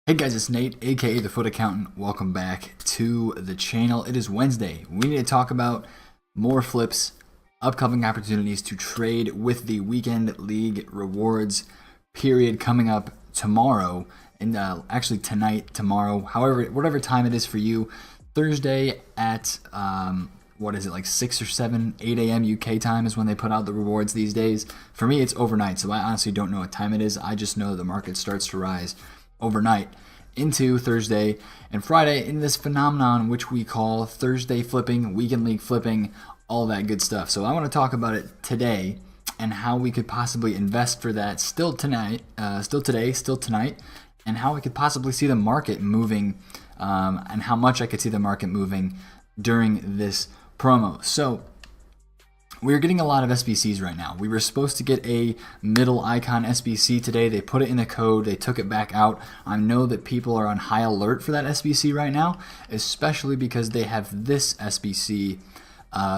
Hey guys, it's Nate, aka the FUT Accountant. Welcome back to the channel. It is Wednesday. We need to talk about more flips, upcoming opportunities to trade with the weekend league rewards period coming up tomorrow, and actually tonight, tomorrow, however, whatever time it is for you. Thursday at what is it, like 6 or 7, 8 a.m. UK time is when they put out the rewards these days. For me, it's overnight, so I honestly don't know what time it is. I just know the market starts to rise overnight into Thursday and Friday in this phenomenon which we call Thursday flipping, weekend league flipping, all that good stuff. So I want to talk about it today and how we could possibly invest for that still tonight, still tonight, and how we could possibly see the market moving, and how much I could see the market moving during this promo. So we're getting a lot of SBCs right now. We were supposed to get a middle icon SBC today. They put it in the code. They took it back out. I know that people are on high alert for that SBC right now, especially because they have this SBC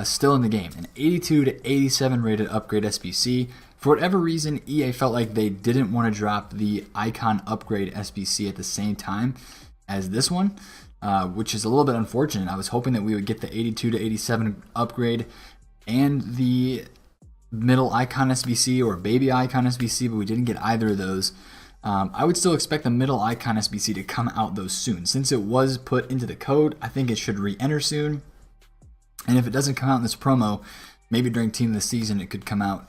still in the game. An 82 to 87 rated upgrade SBC. For whatever reason, EA felt like they didn't want to drop the icon upgrade SBC at the same time as this one, which is a little bit unfortunate. I was hoping that we would get the 82 to 87 upgrade and the middle icon SBC or baby icon SBC, but we didn't get either of those. I would still expect the middle icon SBC to come out though soon. Since it was put into the code, I think it should re-enter soon. And if it doesn't come out in this promo, maybe during Team of the Season it could come out,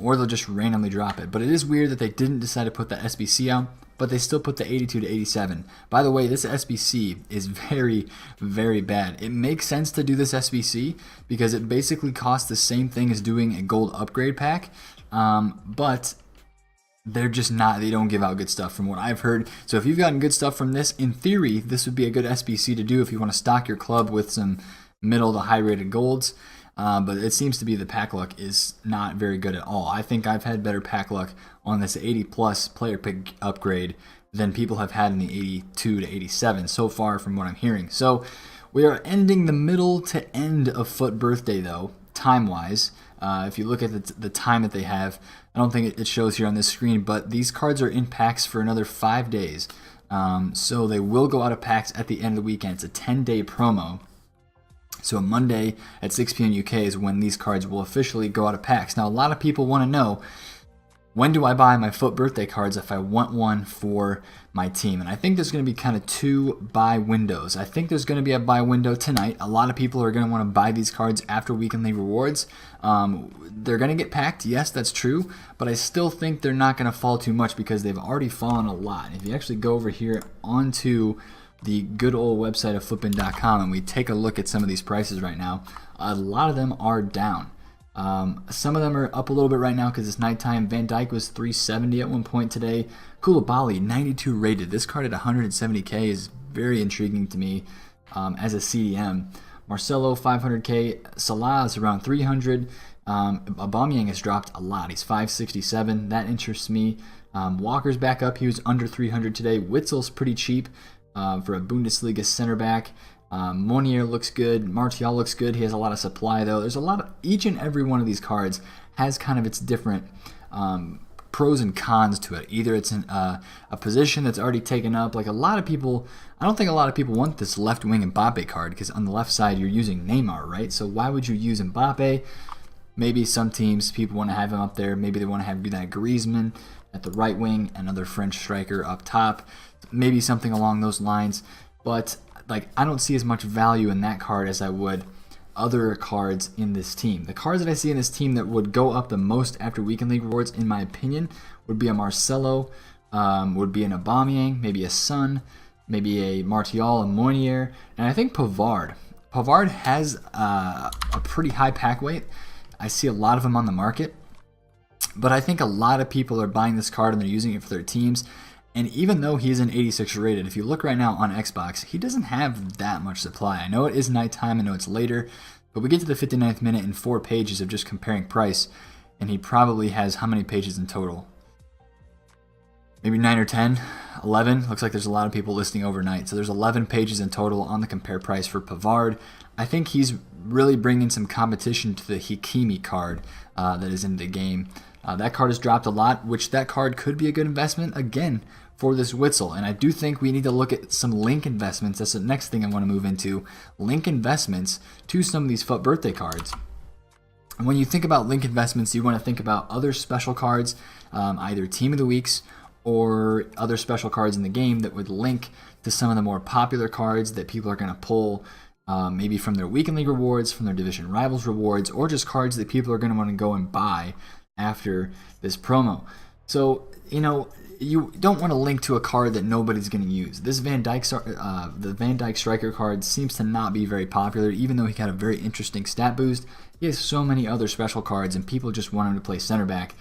or they'll just randomly drop it. But it is weird that they didn't decide to put the SBC out, but they still put the 82 to 87. By the way, this SBC is very, very bad. It makes sense to do this SBC because it basically costs the same thing as doing a gold upgrade pack, but they're just not, they don't give out good stuff from what I've heard. So if you've gotten good stuff from this, in theory, this would be a good SBC to do if you want to stock your club with some middle to high rated golds. But it seems to be the pack luck is not very good at all. I think I've had better pack luck on this 80 plus player pick upgrade than people have had in the 82 to 87 so far from what I'm hearing. So we are ending the middle to end of FUT birthday though, time wise. If you look at the time that they have, I don't think it shows here on this screen, but these cards are in packs for another 5 days. So they will go out of packs at the end of the weekend. It's a 10-day promo. So Monday at 6 p.m. UK is when these cards will officially go out of packs. Now, a lot of people want to know, when do I buy my FUT birthday cards if I want one for my team? And I think there's going to be kind of two buy windows. I think there's going to be a buy window tonight. A lot of people are going to want to buy these cards after weekend league rewards. They're going to get packed. Yes, that's true. But I still think they're not going to fall too much because they've already fallen a lot. If you actually go over here onto the good old website of flippin.com and we take a look at some of these prices right now, a lot of them are down. Some of them are up a little bit right now because it's nighttime. Van Dijk was 370 at one point today. Koulibaly 92 rated. This card at 170k is very intriguing to me as a CDM. Marcelo 500k. Salah is around 300. Aubameyang has dropped a lot. He's 567. That interests me. Walker's back up. He was under 300 today. Witzel's pretty cheap for a Bundesliga center back. Monier looks good. Martial looks good. He has a lot of supply though. There's a lot of, each and every one of these cards has kind of its different pros and cons to it. Either it's a position that's already taken up. Like a lot of people, I don't think a lot of people want this left wing Mbappe card because on the left side you're using Neymar, right? So why would you use Mbappe? Maybe some teams, people want to have him up there. Maybe they want to have that Griezmann at the right wing, another French striker up top. Maybe something along those lines. But like, I don't see as much value in that card as I would other cards in this team. The cards that I see in this team that would go up the most after weekend league rewards, in my opinion, would be a Marcelo, would be an Aubameyang, maybe a Son, maybe a Martial, a Monier, and I think Pavard. Pavard has a pretty high pack weight. I see a lot of them on the market, but I think a lot of people are buying this card and they're using it for their teams. And even though he's an 86 rated, if you look right now on Xbox, he doesn't have that much supply. I know it is nighttime, I know it's later, but we get to the 59th minute in 4 pages of just comparing price, and he probably has how many pages in total? Maybe 9 or 10, 11. Looks like there's a lot of people listing overnight. So there's 11 pages in total on the compare price for Pavard. I think he's really bringing some competition to the Hakimi card that is in the game. That card has dropped a lot, which that card could be a good investment, again, for this Witzel. And I do think we need to look at some link investments. That's the next thing I want to move into. Link investments to some of these FUT birthday cards. And when you think about link investments, you want to think about other special cards, either Team of the Weeks or other special cards in the game that would link to some of the more popular cards that people are going to pull, maybe from their Weekend League rewards, from their Division Rivals rewards, or just cards that people are going to want to go and buy after this promo. So, you don't want to link to a card that nobody's going to use. This the Van Dijk striker card seems to not be very popular, even though he got a very interesting stat boost. He has so many other special cards, and people just want him to play center back.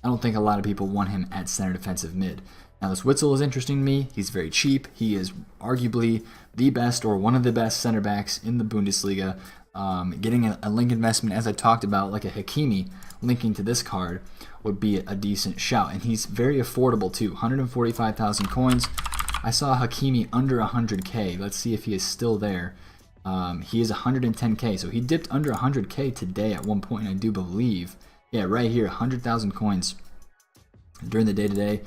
I don't think a lot of people want him at center defensive mid. Now, this Witzel is interesting to me. He's very cheap. He is arguably the best or one of the best center backs in the Bundesliga. Getting a link investment, as I talked about, like a Hakimi linking to this card would be a decent shout. And he's very affordable too, 145,000 coins. I saw Hakimi under 100k. Let's see if he is still there. He is 110k, so he dipped under 100k today at one point, I do believe. Yeah, right here, 100,000 coins during the day today.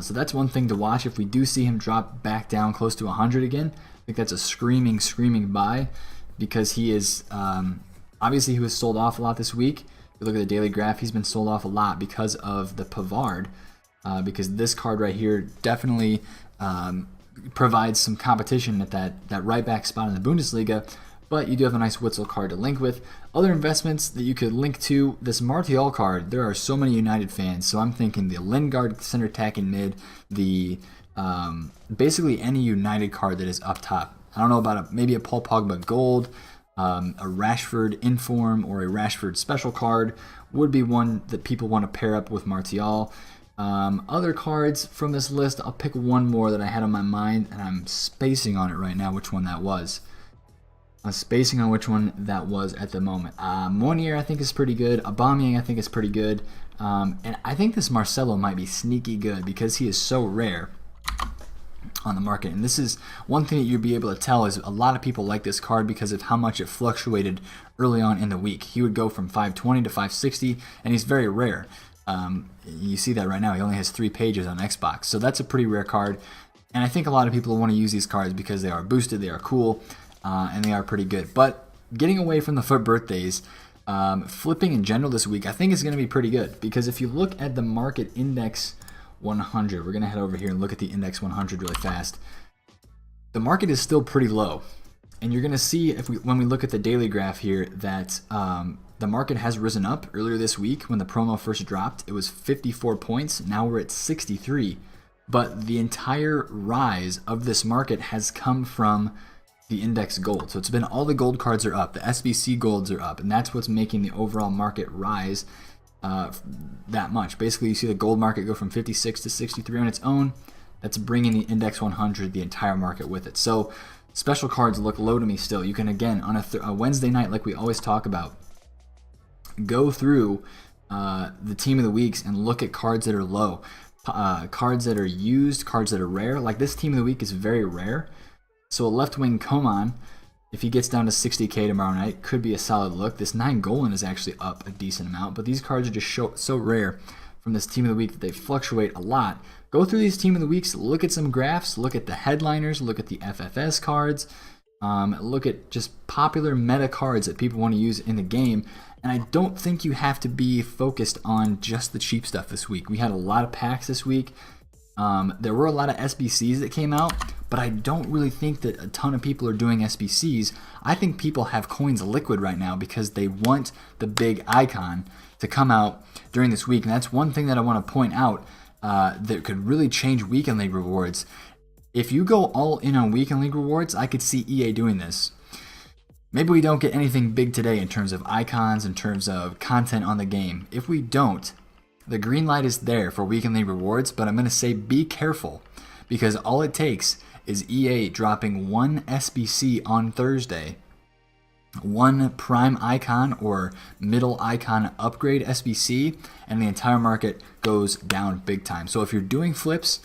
So that's one thing to watch. If we do see him drop back down close to 100 again, I think that's a screaming buy, because he is, obviously he was sold off a lot this week. If you look at the daily graph, he's been sold off a lot because of the Pavard, because this card right here definitely provides some competition at that right back spot in the Bundesliga. But you do have a nice Witzel card to link with. Other investments that you could link to, this Martial card, there are so many United fans, so I'm thinking the Lingard center attacking mid, the basically any United card that is up top. I don't know about maybe a Paul Pogba gold, a Rashford inform, or a Rashford special card would be one that people want to pair up with Martial. Other cards from this list, I'll pick one more that I had on my mind, and I'm spacing on it right now which one that was. I'm spacing on which one that was at the moment. Monier I think is pretty good. Aubameyang I think is pretty good. And I think this Marcelo might be sneaky good because he is so rare on the market. And this is one thing that you'll be able to tell is a lot of people like this card because of how much it fluctuated early on in the week. He would go from 520 to 560, and he's very rare. You see that right now. He only has 3 pages on Xbox. So that's a pretty rare card. And I think a lot of people want to use these cards because they are boosted, they are cool, and they are pretty good. But getting away from the FUT birthdays, flipping in general this week I think is going to be pretty good, because if you look at the market index 100, we're going to head over here and look at the index 100 really fast. The market is still pretty low, and you're going to see when we look at the daily graph here that the market has risen up. Earlier this week when the promo first dropped, it was 54 points. Now we're at 63, but the entire rise of this market has come from the index gold. So it's been all the gold cards are up, the SBC golds are up, and that's what's making the overall market rise that much. Basically, you see the gold market go from 56 to 63 on its own. That's bringing the index 100, the entire market with it. So special cards look low to me still. You can, again, on a Wednesday night, like we always talk about, go through the team of the weeks and look at cards that are low, cards that are used, cards that are rare. Like this team of the week is very rare. So a left wing Coman, if he gets down to 60k tomorrow night, could be a solid look. This 9 Golan is actually up a decent amount, but these cards are just so rare from this team of the week that they fluctuate a lot. Go through these team of the weeks, look at some graphs, look at the headliners, look at the FFS cards, look at just popular meta cards that people want to use in the game. And I don't think you have to be focused on just the cheap stuff this week. We had a lot of packs this week. There were a lot of SBCs that came out, but I don't really think that a ton of people are doing SBCs. I think people have coins liquid right now because they want the big icon to come out during this week. And that's one thing that I want to point out that could really change Weekend League rewards. If you go all in on Weekend League rewards, I could see EA doing this. Maybe we don't get anything big today in terms of icons, in terms of content on the game. If we don't, the green light is there for Weekend League rewards, but I'm going to say be careful, because all it takes is EA dropping one SBC on Thursday, one prime icon or middle icon upgrade SBC, and the entire market goes down big time. So if you're doing flips,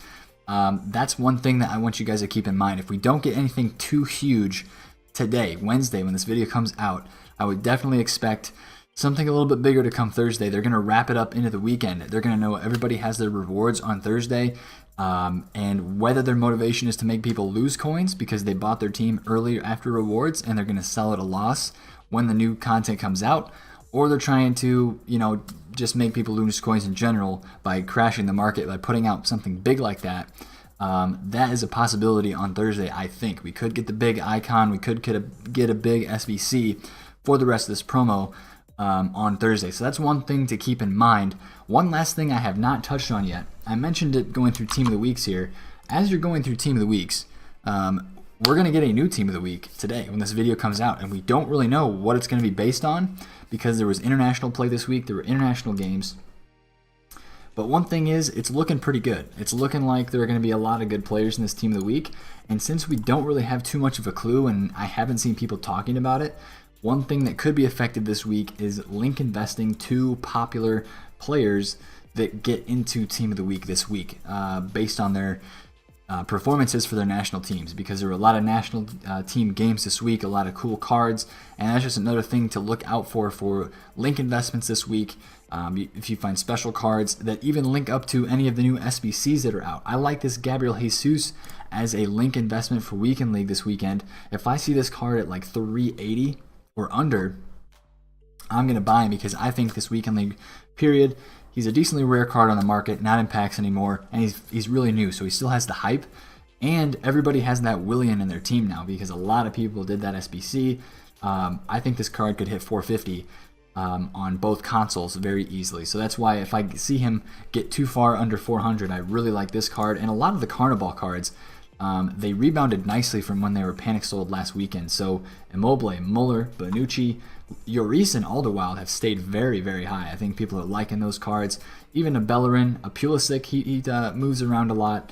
that's one thing that I want you guys to keep in mind. If we don't get anything too huge today, Wednesday, when this video comes out, I would definitely expect something a little bit bigger to come Thursday. They're going to wrap it up into the weekend. They're going to know everybody has their rewards on Thursday, and whether their motivation is to make people lose coins because they bought their team early after rewards and they're going to sell at a loss when the new content comes out, or they're trying to, just make people lose coins in general by crashing the market, by putting out something big like that. That is a possibility on Thursday, I think. We could get the big icon. We could get a big SBC for the rest of this promo on Thursday. So that's one thing to keep in mind. One last thing I have not touched on yet. I mentioned it going through Team of the Weeks here. As you're going through Team of the Weeks, we're going to get a new Team of the Week today when this video comes out, and we don't really know what it's going to be based on because there was international play this week. There were international games. But one thing is, it's looking pretty good. It's looking like there are going to be a lot of good players in this Team of the Week. And since we don't really have too much of a clue, and I haven't seen people talking about it, one thing that could be effective this week is link investing to popular players that get into Team of the Week this week based on their performances for their national teams, because there were a lot of national team games this week, a lot of cool cards, and that's just another thing to look out for link investments this week. If you find special cards that even link up to any of the new SBCs that are out. I like this Gabriel Jesus as a link investment for Weekend League this weekend. If I see this card at like 380 or under, I'm going to buy him because I think this Weekend League period, he's a decently rare card on the market, not in packs anymore, and he's really new, so he still has the hype. And everybody has that Willian in their team now because a lot of people did that SBC. I think this card could hit 450 on both consoles very easily. So that's why if I see him get too far under 400, I really like this card. And a lot of the Carnival cards, they rebounded nicely from when they were panic sold last weekend. So Immobile, Muller, Bonucci, Lloris, and Alderweireld have stayed very, very high. I think people are liking those cards. Even a Bellerin, a Pulisic, he moves around a lot.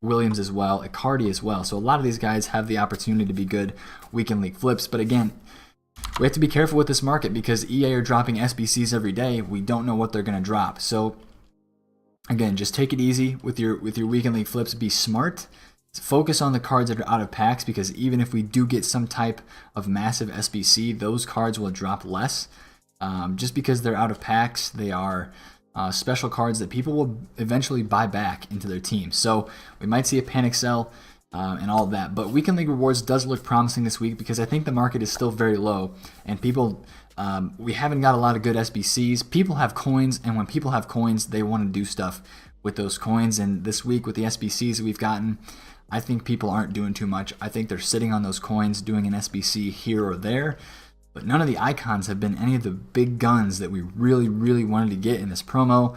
Williams as well, Icardi as well. So a lot of these guys have the opportunity to be good Weekend League flips. But again, we have to be careful with this market because EA are dropping SBCs every day. We don't know what they're going to drop. So again, just take it easy with your Weekend League flips. Be smart. Focus on the cards that are out of packs, because even if we do get some type of massive SBC, those cards will drop less. Just because they're out of packs, they are special cards that people will eventually buy back into their team. So we might see a panic sell and all of that. But Weekend League rewards does look promising this week because I think the market is still very low, and people, we haven't got a lot of good SBCs. People have coins, and when people have coins, they want to do stuff with those coins. And this week with the SBCs that we've gotten, I think people aren't doing too much. I think they're sitting on those coins, doing an SBC here or there. But none of the icons have been any of the big guns that we really, really wanted to get in this promo.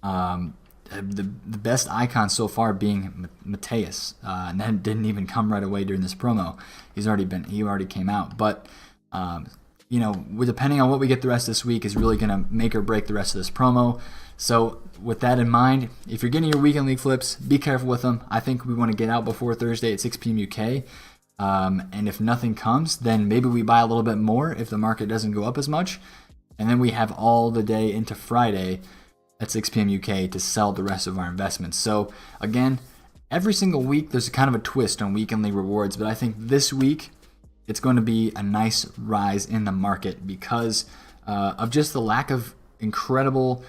The best icon so far being Mateus, and that didn't even come right away during this promo. He already came out. But depending on what we get the rest of this week is really going to make or break the rest of this promo. So with that in mind, if you're getting your Weekend League flips, be careful with them. I think we want to get out before Thursday at 6 p.m. UK. And if nothing comes, then maybe we buy a little bit more if the market doesn't go up as much. And then we have all the day into Friday at 6 p.m. UK to sell the rest of our investments. So again, every single week there's kind of a twist on Weekend League rewards, but I think this week it's going to be a nice rise in the market because of just the lack of incredible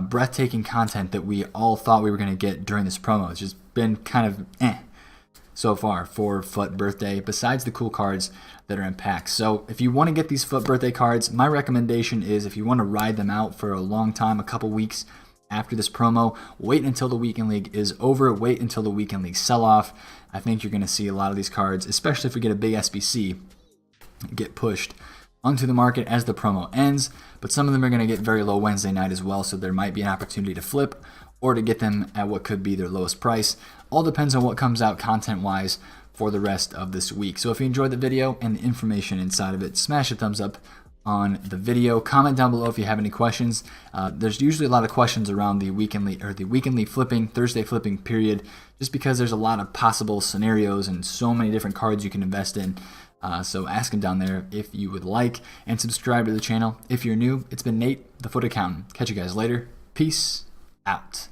breathtaking content that we all thought we were going to get during this promo. It's just been kind of so far for FUT birthday, besides the cool cards that are in packs. So if you want to get these FUT birthday cards, my recommendation is if you want to ride them out for a long time, a couple weeks after this promo, wait until the Weekend League is over, wait until the Weekend League sell-off. I think you're going to see a lot of these cards, especially if we get a big SBC, get pushed onto the market as the promo ends, but some of them are going to get very low Wednesday night as well, so there might be an opportunity to flip or to get them at what could be their lowest price. All depends on what comes out content-wise for the rest of this week. So if you enjoyed the video and the information inside of it, smash a thumbs up on the video. Comment down below if you have any questions. There's usually a lot of questions around the Weekend League flipping, Thursday flipping period, just because there's a lot of possible scenarios and so many different cards you can invest in. So ask them down there if you would like, and subscribe to the channel if you're new. It's been Nate, the FUT Accountant. Catch you guys later. Peace out.